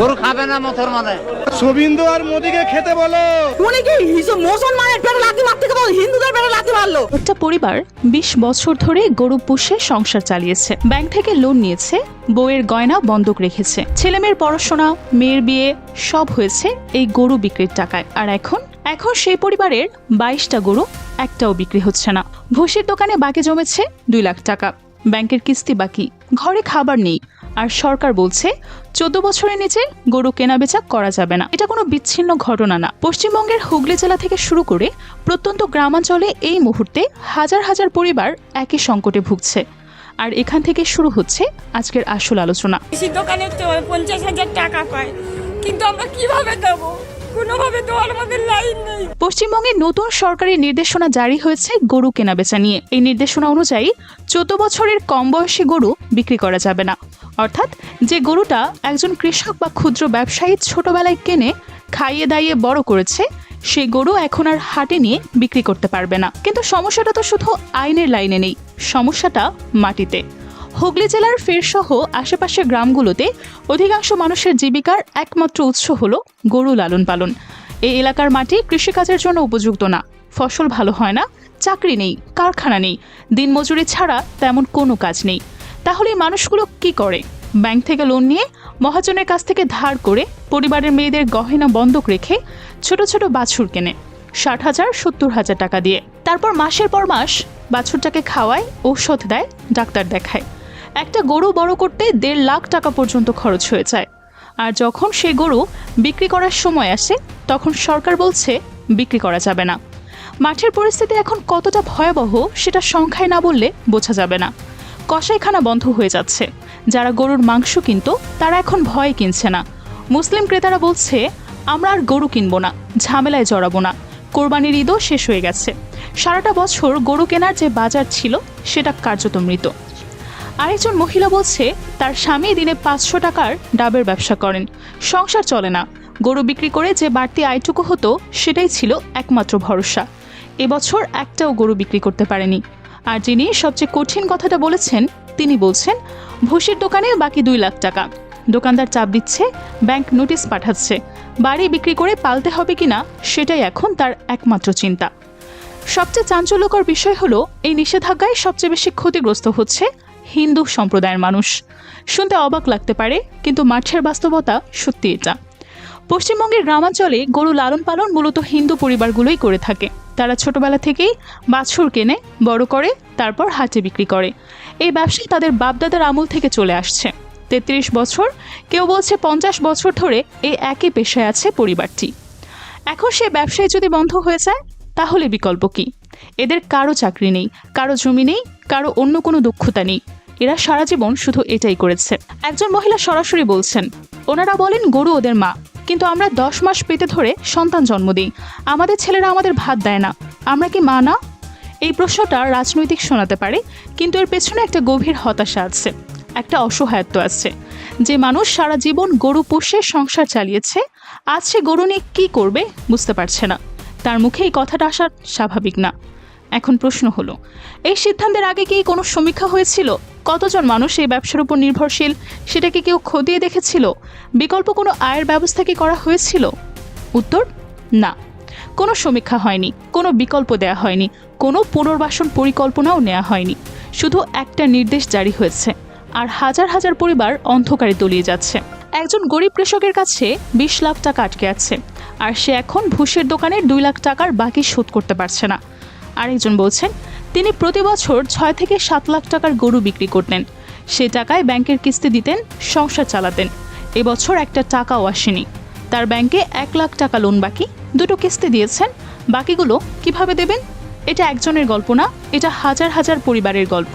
গরু খাবে না মথর মানে শুভেন্দু আর মোদিকে খেতে বলো। উনি কি মুসলমানের পেটে লাথি মারতে গেল, হিন্দুদের পেটে লাথি মারলো। একটা পরিবার ২০ বছর ধরে গরু পুষে সংসার চালিয়েছে, ব্যাংক থেকে লোন নিয়েছে, বউয়ের গয়না বন্ধক রেখেছে, ছেলেমেয়ের পড়াশোনা, মেয়ের বিয়ে সব হয়েছে এই গরু বিক্রির টাকায়। আর এখন সেই পরিবারের ২২টা গরু একটাও বিক্রি হচ্ছে না। ভুসির দোকানে বাকি জমেছে ২ লাখ টাকা, ব্যাংকের কিস্তি বাকি, ঘরে খাবার নেই, আর সরকার বলছে ১৪ বছরের নিচে গরু কেনাবেচা করা যাবে না। এটা কোনো বিচ্ছিন্ন ঘটনা না। পশ্চিমবঙ্গের হুগলি জেলা থেকে শুরু করে প্রত্যন্ত গ্রামাঞ্চলে এই মুহূর্তে হাজার হাজার পরিবার একই সংকটে ভুগছে। আর এখান থেকে শুরু হচ্ছে আজকের আসল আলোচনা। কৃষির দোকানে তো ৫০,০০০ টাকা পায়, কিন্তু আমরা কিভাবে দেবো? কোনোভাবে তো আমাদের লাইন নেই। পশ্চিমবঙ্গে নতুন সরকারি নির্দেশনা জারি হয়েছে গরু কেনাবেচা নিয়ে। এই নির্দেশনা অনুযায়ী ১৪ বছরের কম বয়সী গরু বিক্রি করা যাবে না। অর্থাৎ যে গরুটা একজন কৃষক বা ক্ষুদ্র ব্যবসায়ী ছোটবেলায় কিনে খাইয়ে দাইয়ে বড় করেছে, সেই গরু এখন আর হাটে নিয়ে বিক্রি করতে পারবে না। কিন্তু সমস্যাটা তো শুধু আইনের লাইনে নেই, সমস্যাটা মাটিতে। হুগলি জেলার ফেরসহ আশেপাশের গ্রামগুলোতে অধিকাংশ মানুষের জীবিকার একমাত্র উৎস হলো গরু লালন পালন। এই এলাকার মাটি কৃষিকাজের জন্য উপযুক্ত না, ফসল ভালো হয় না, চাকরি নেই, কারখানা নেই, দিনমজুরি ছাড়া তেমন কোনো কাজ নেই। তাহলে এই মানুষগুলো কি করে? ব্যাংক থেকে লোন নিয়ে, মহাজনের কাছ থেকে ধার করে, পরিবারের মেয়েদের গহনা বন্ধক রেখে ছোট ছোট বাছুর কেনে ৬০,০০০, ৭০,০০০ টাকা দিয়ে। তারপর মাসের পর মাস বাছুরটাকে খাওয়ায়, ঔষধ দেয়, ডাক্তার দেখায়। একটা গরু বড় করতে ১.৫ লাখ টাকা পর্যন্ত খরচ হয়ে যায়। আর যখন সেই গরু বিক্রি করার সময় আসে, তখন সরকার বলছে বিক্রি করা যাবে না। মাঠের পরিস্থিতি এখন কতটা ভয়াবহ সেটা সংখ্যায় না বললে বোঝা যাবে না। কসাইখানা বন্ধ হয়ে যাচ্ছে। যারা গরুর মাংস কিনতো তারা এখন ভয়ে কিনছে না। মুসলিম ক্রেতারা বলছে আমরা আর গরু কিনবো না, ঝামেলায় জড়াবো না, কোরবানির ঈদও শেষ হয়ে গেছে। সারাটা বছর গরু কেনার যে বাজার ছিল সেটা কার্যত মৃত। আরেকজন মহিলা বলছে তার স্বামী দিনে ৫০০ টাকার ডাবের ব্যবসা করেন, সংসার চলে না। গরু বিক্রি করে যে বাড়তি আয়টুকু হতো সেটাই ছিল একমাত্র ভরসা। এবছর একটাও গরু বিক্রি করতে পারেনি। আর যিনি সবচেয়ে কঠিন কথাটা বলেছেন, তিনি বলছেন ভুসির দোকানে বাকি ২ লাখ টাকা। দোকানদার চাপ দিচ্ছে, ব্যাংক নোটিশ পাঠাচ্ছে, বাড়ি বিক্রি করে পালতে হবে কিনা সেটাই এখন তার একমাত্র চিন্তা। সবচেয়ে চাঞ্চল্যকর বিষয় হলো এই নিষেধাজ্ঞায় সবচেয়ে বেশি ক্ষতিগ্রস্ত হচ্ছে হিন্দু সম্প্রদায়ের মানুষ। শুনতে অবাক লাগতে পারে, কিন্তু মাঠের বাস্তবতা সত্যি এটা। পশ্চিমবঙ্গের গ্রামাঞ্চলে গরু লালন পালন মূলত হিন্দু পরিবারগুলোই করে থাকে। তারা ছোটবেলা থেকেই বাছুর কেনে, বড় করে, তারপর হাটে বিক্রি করে। এই ব্যবসায় তাদের বাপদাদার আমল থেকে চলে আসছে। ৩৩ বছর, কেউ বলছে ৫০ বছর ধরে এই একই পেশায় আছে পরিবারটি। এখন সে ব্যবসায় যদি বন্ধ হয়ে যায়, তাহলে বিকল্প কি? এদের কারো চাকরি নেই, কারো জমি নেই, কারো অন্য কোনো দক্ষতা নেই। এরা সারা জীবন শুধু এটাই করেছে। একজন মহিলা সরাসরি বলছেন, ওনারা বলেন গরু ওদের মা, কিন্তু আমরা ১০ মাস পেটে ধরে সন্তান জন্ম দিই, আমাদের ছেলেরা আমাদের ভাত দেয় না, আমরা কি মা না? এই প্রশ্নটা রাজনৈতিক শোনাতে পারে, কিন্তু এর পেছনে একটা গভীর হতাশা আছে, একটা অসহায়ত্ব আছে। যে মানুষ সারা জীবন গরু পুষে সংসার চালিয়েছে, আজ সে গরু নিয়ে কী করবে বুঝতে পারছে না। তার মুখে এই কথাটা আসা স্বাভাবিক না। এখন প্রশ্ন হলো, এই সিদ্ধান্তের আগে কি কোনো সমীক্ষা হয়েছিল? কতজন মানুষ এই ব্যবসার উপর নির্ভরশীল সেটাকে কেউ খতিয়ে দেখেছিল? বিকল্প কোনো আয়ের ব্যবস্থা কি করা হয়েছিল? উত্তর না, কোনো সমীক্ষা হয়নি, কোনো বিকল্প দেয়া হয়নি, কোনো পুনর্বাসন পরিকল্পনাও নেওয়া হয়নি। শুধু একটা নির্দেশ জারি হয়েছে, আর হাজার হাজার পরিবার অন্ধকারে তলিয়ে যাচ্ছে। একজন গরিব কৃষকের কাছে ২০ লাখ টাকা আটকে আছে, আর সে এখন ভুসির দোকানের ২ লাখ টাকার বাকি শোধ করতে পারছে না। আরেকজন বলছেন তিনি প্রতি বছর ৬ থেকে ৭ লাখ টাকার গরু বিক্রি করতেন, সে টাকায় ব্যাংকের কিস্তি দিতেন, সংসার চালাতেন। এবছর একটা টাকাও আসেনি। তার ব্যাংকে ১ লাখ টাকা লোন বাকি, ২টো কিস্তি দিয়েছেন, বাকিগুলো কিভাবে দেবেন? এটা একজনের গল্প না, এটা হাজার হাজার পরিবারের গল্প।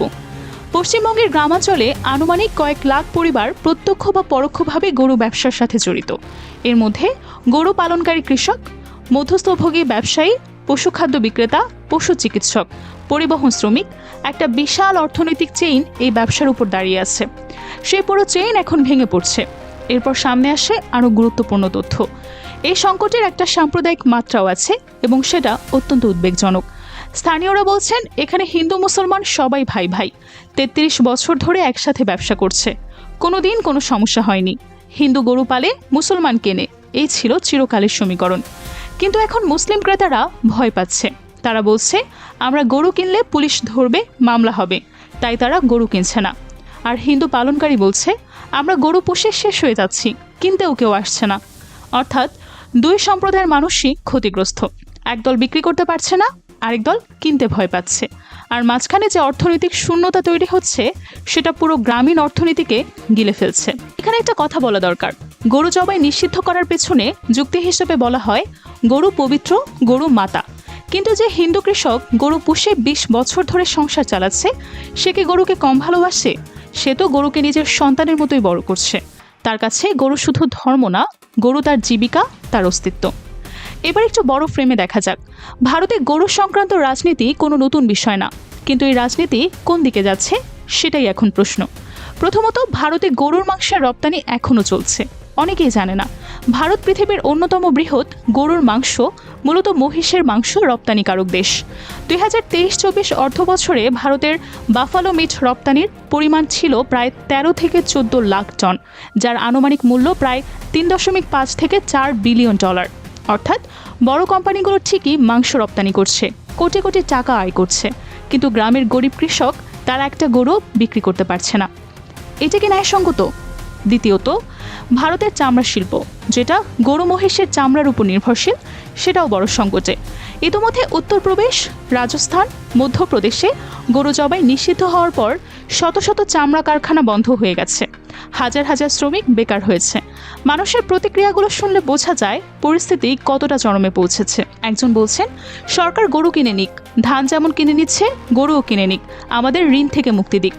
পশ্চিমবঙ্গের গ্রামাঞ্চলে আনুমানিক কয়েক লাখ পরিবার প্রত্যক্ষ বা পরোক্ষভাবে গরু ব্যবসার সাথে জড়িত। এর মধ্যে গরু পালনকারী কৃষক, মধ্যস্থভোগী ব্যবসায়ী, পশুখাদ্য বিক্রেতা, পশু চিকিৎসক, পরিবহন শ্রমিক, একটা বিশাল অর্থনৈতিক চেইন এই ব্যবসার উপর দাঁড়িয়ে আছে। সেই পুরো চেইন এখন ভেঙে পড়ছে। এরপর সামনে আসে আরও গুরুত্বপূর্ণ তথ্য। এই সংকটের একটা সাম্প্রদায়িক মাত্রাও আছে, এবং সেটা অত্যন্ত উদ্বেগজনক। স্থানীয়রা বলছেন এখানে হিন্দু মুসলমান সবাই ভাই ভাই, ৩৩ বছর ধরে একসাথে ব্যবসা করছে, কোনো দিন কোনো সমস্যা হয়নি। হিন্দু গরু পালে, মুসলমান কেনে, এই ছিল চিরকালের সমীকরণ। কিন্তু এখন মুসলিম ক্রেতারা ভয় পাচ্ছে। তারা বলছে, আমরা গরু কিনলে পুলিশ ধরবে, মামলা হবে, তাই তারা গরু কিনছে না। আর হিন্দু পালনকারী বলছে, আমরা গরু পুষে শেষ হয়ে যাচ্ছি, কিনতেও কেউ আসছে না। অর্থাৎ দুই সম্প্রদায়ের মানুষই ক্ষতিগ্রস্ত। একদল বিক্রি করতে পারছে না, আরেক দল কিনতে ভয় পাচ্ছে। আর মাঝখানে যে অর্থনৈতিক শূন্যতা তৈরি হচ্ছে, সেটা পুরো গ্রামীণ অর্থনীতিকে গিলে ফেলছে। এখানে একটা কথা বলা দরকার, গরু জবাই নিষিদ্ধ করার পেছনে যুক্তি হিসেবে বলা হয় গরু পবিত্র, গরু মাতা। কিন্তু যে হিন্দু কৃষক গরু পুষে 20 বছর ধরে সংসার চালাচ্ছে, সে কি গরুকে কম ভালোবাসে? সে তো গরুকে নিজের সন্তানের মতোই বড় করছে। তার কাছে গরু শুধু ধর্ম না, গরু তার জীবিকা, তার অস্তিত্ব। এবার একটু বড় ফ্রেমে দেখা যাক। ভারতে গরু সংক্রান্ত রাজনীতি কোনো নতুন বিষয় না, কিন্তু এই রাজনীতি কোন দিকে যাচ্ছে সেটাই এখন প্রশ্ন। প্রথমত, ভারতে গরুর মাংসের রপ্তানি এখনও চলছে। অনেকেই জানে না, ভারত পৃথিবীর অন্যতম বৃহৎ গরুর মাংস, মূলত মহিষের মাংস রপ্তানিকারক দেশ। 2023-24 অর্থ বছরে ভারতের বাফালো মিট রপ্তানির পরিমাণ ছিল প্রায় 13 থেকে 14 লাখ টন, যার আনুমানিক মূল্য প্রায় 3.5 থেকে 4 বিলিয়ন ডলার। অর্থাৎ বড় কোম্পানিগুলো ঠিকই মাংস রপ্তানি করছে, কোটি কোটি টাকা আয় করছে, কিন্তু গ্রামের গরিব কৃষক তারা একটা গরু বিক্রি করতে পারছে না। এটা কি ন্যায়সঙ্গত? দ্বিতীয়ত, ভারতের চামড়া শিল্প, যেটা গরু মহিষের চামড়ার উপর নির্ভরশীল, সেটাও বড় সংকটে। ইতিমধ্যে উত্তরপ্রদেশ, রাজস্থান, মধ্যপ্রদেশে গরু জবাই নিষিদ্ধ হওয়ার পর শত শত চামড়া কারখানা বন্ধ হয়ে গেছে, হাজার হাজার শ্রমিক বেকার হয়েছে। মানুষের প্রতিক্রিয়াগুলো শুনলে বোঝা যায় পরিস্থিতি কতটা চরমে পৌঁছেছে। একজন বলছেন, সরকার গরু কিনে নিক, ধান যেমন কিনে নিচ্ছে গরুও কিনে নিক, আমাদের ঋণ থেকে মুক্তি দিক।